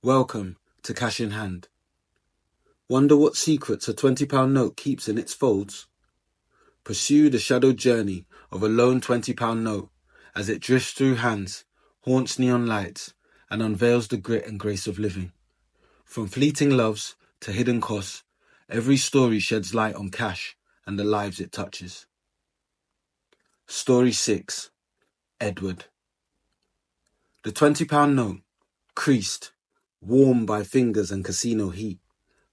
Welcome to Cash in Hand. Wonder what secrets a £20 note keeps in its folds? Pursue the shadowed journey of a lone £20 note as it drifts through hands, haunts neon lights, and unveils the grit and grace of living. From fleeting loves to hidden costs, every story sheds light on cash and the lives it touches. Story 6. Edward. The £20 note, creased, warm by fingers and casino heat,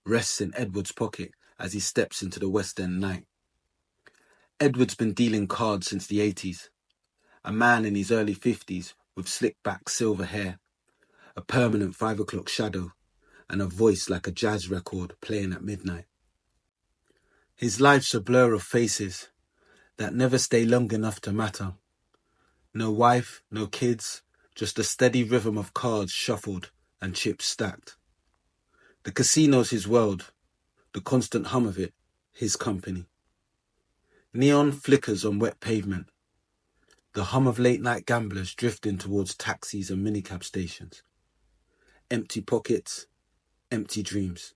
rests in Edward's pocket as he steps into the West End night. Edward's been dealing cards since the 80s. A man in his early 50s with slick-back silver hair, a permanent 5 o'clock shadow, and a voice like a jazz record playing at midnight. His life's a blur of faces that never stay long enough to matter. No wife, no kids, just a steady rhythm of cards shuffled and chips stacked. The casino's his world, the constant hum of it, his company. Neon flickers on wet pavement, the hum of late-night gamblers drifting towards taxis and minicab stations. Empty pockets, empty dreams.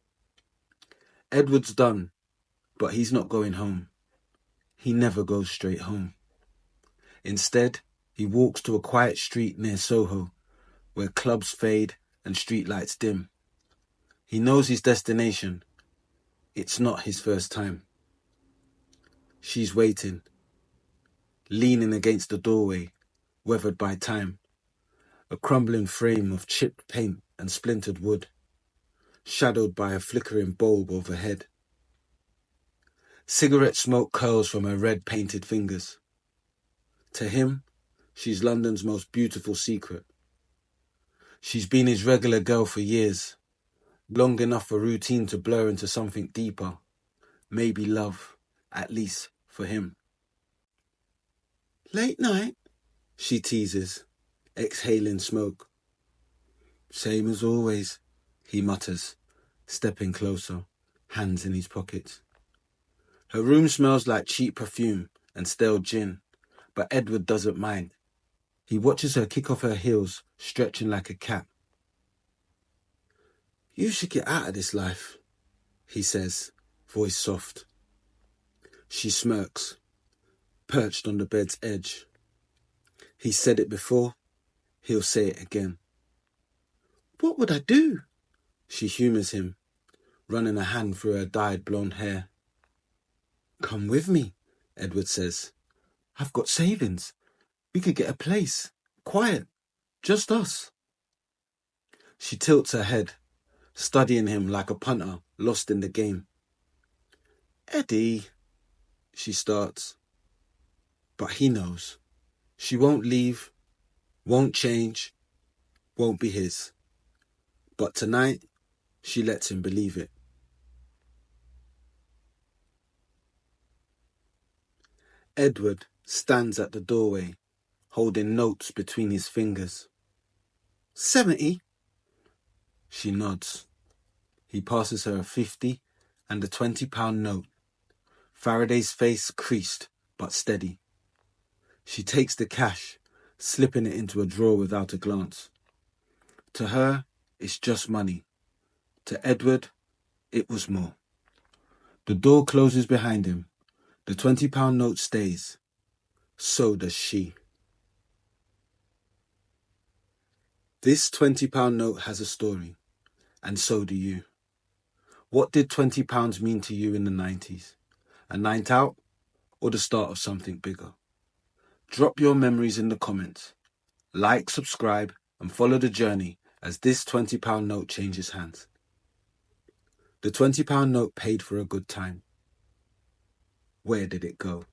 Edward's done, but he's not going home. He never goes straight home. Instead, he walks to a quiet street near Soho, where clubs fade and streetlights dim. He knows his destination. It's not his first time. She's waiting, leaning against the doorway, weathered by time, a crumbling frame of chipped paint and splintered wood, shadowed by a flickering bulb overhead. Cigarette smoke curls from her red-painted fingers. To him, she's London's most beautiful secret. She's been his regular girl for years, long enough for routine to blur into something deeper, maybe love, at least for him. Late night, she teases, exhaling smoke. Same as always, he mutters, stepping closer, hands in his pockets. Her room smells like cheap perfume and stale gin, but Edward doesn't mind. He watches her kick off her heels, stretching like a cat. You should get out of this life, he says, voice soft. She smirks, perched on the bed's edge. He said it before, he'll say it again. What would I do? She humours him, running a hand through her dyed blonde hair. Come with me, Edward says. I've got savings. We could get a place, quiet, just us. She tilts her head, studying him like a punter lost in the game. Eddie, she starts. But he knows. She won't leave, won't change, won't be his. But tonight, she lets him believe it. Edward stands at the doorway, holding notes between his fingers. 70? She nods. He passes her a 50 and a £20 note. Faraday's face creased, but steady. She takes the cash, slipping it into a drawer without a glance. To her, it's just money. To Edward, it was more. The door closes behind him. The £20 note stays. So does she. This £20 note has a story, and so do you. What did £20 mean to you in the 90s? A night out, or the start of something bigger? Drop your memories in the comments. Like, subscribe, and follow the journey as this £20 note changes hands. The £20 note paid for a good time. Where did it go?